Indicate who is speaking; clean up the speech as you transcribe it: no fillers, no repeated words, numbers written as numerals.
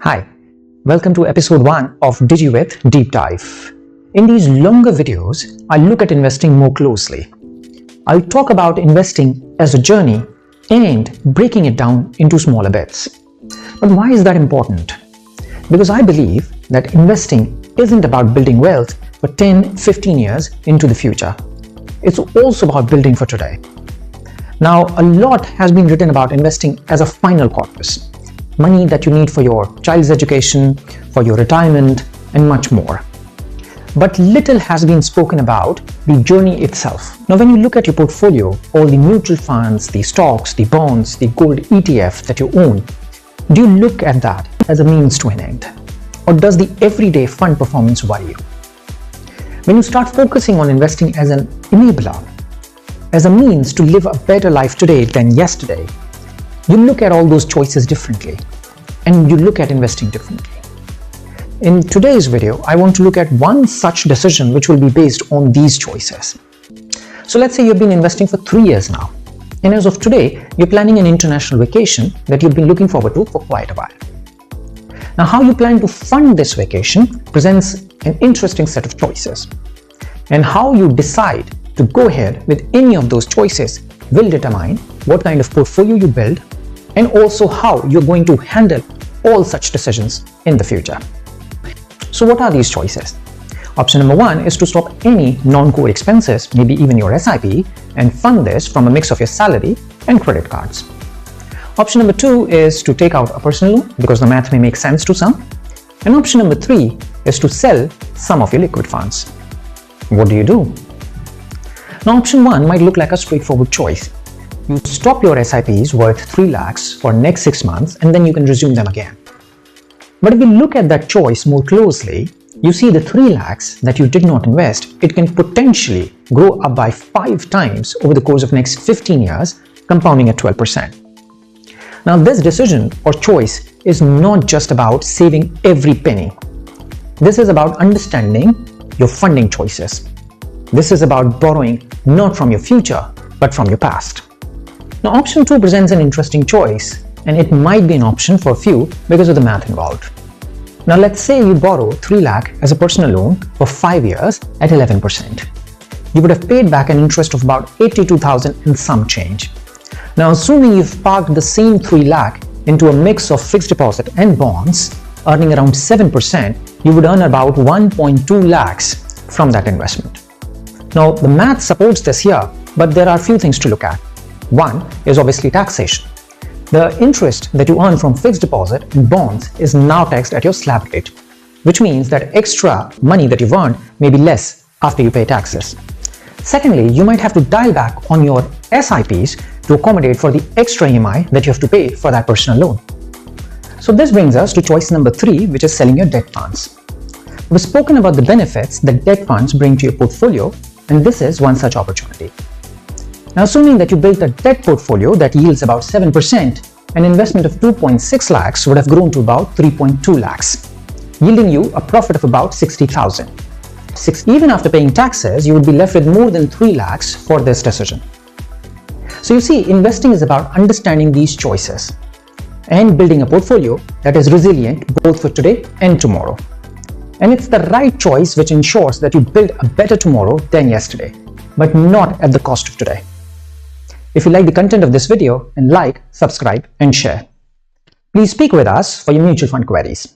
Speaker 1: Hi, welcome to episode 1 of DigiWith Deep Dive. In these longer videos, I'll look at investing more closely. I'll talk about investing as a journey and breaking it down into smaller bits. But why is that important? Because I believe that investing isn't about building wealth for 10-15 years into the future. It's also about building for today. Now, a lot has been written about investing as a final corpus. Money that you need for your child's education, for your retirement, and much more. But little has been spoken about the journey itself. Now, when you look at your portfolio, all the mutual funds, the stocks, the bonds, the gold ETF that you own, do you look at that as a means to an end? Or does the everyday fund performance worry you? When you start focusing on investing as an enabler, as a means to live a better life today than yesterday, you look at all those choices differently, and you look at investing differently. In today's video, I want to look at one such decision which will be based on these choices. So let's say you've been investing for 3 years now, and as of today, you're planning an international vacation that you've been looking forward to for quite a while. Now, how you plan to fund this vacation presents an interesting set of choices, and how you decide to go ahead with any of those choices will determine what kind of portfolio you build and also how you're going to handle all such decisions in the future. So what are these choices? Option number 1 is to stop any non-core expenses, maybe even your SIP, and fund this from a mix of your salary and credit cards. Option number 2 is to take out a personal loan because the math may make sense to some. And option number 3 is to sell some of your liquid funds. What do? Now, option 1 might look like a straightforward choice. You stop your SIPs worth 3 lakhs for next 6 months and then you can resume them again. But if you look at that choice more closely, you see the 3 lakhs that you did not invest, it can potentially grow up by 5 times over the course of next 15 years, compounding at 12%. Now, this decision or choice is not just about saving every penny. This is about understanding your funding choices. This is about borrowing not from your future, but from your past. Now, option 2 presents an interesting choice, and it might be an option for a few because of the math involved. Now, let's say you borrow 3 lakh as a personal loan for 5 years at 11%. You would have paid back an interest of about 82,000 and some change. Now, assuming you've parked the same 3 lakh into a mix of fixed deposit and bonds, earning around 7%, you would earn about 1.2 lakhs from that investment. Now, the math supports this here, but there are a few things to look at. One is obviously taxation. The interest that you earn from fixed deposit and bonds is now taxed at your slab rate, which means that extra money that you've earned may be less after you pay taxes. Secondly, you might have to dial back on your SIPs to accommodate for the extra EMI that you have to pay for that personal loan. So this brings us to choice number 3, which is selling your debt funds. We've spoken about the benefits that debt funds bring to your portfolio, and this is one such opportunity. Now, assuming that you built a debt portfolio that yields about 7%, an investment of 2.6 lakhs would have grown to about 3.2 lakhs, yielding you a profit of about 60,000. Even after paying taxes, you would be left with more than 3 lakhs for this decision. So you see, investing is about understanding these choices and building a portfolio that is resilient both for today and tomorrow. And it's the right choice which ensures that you build a better tomorrow than yesterday, but not at the cost of today. If you like the content of this video, then like, subscribe, and share. Please speak with us for your mutual fund queries.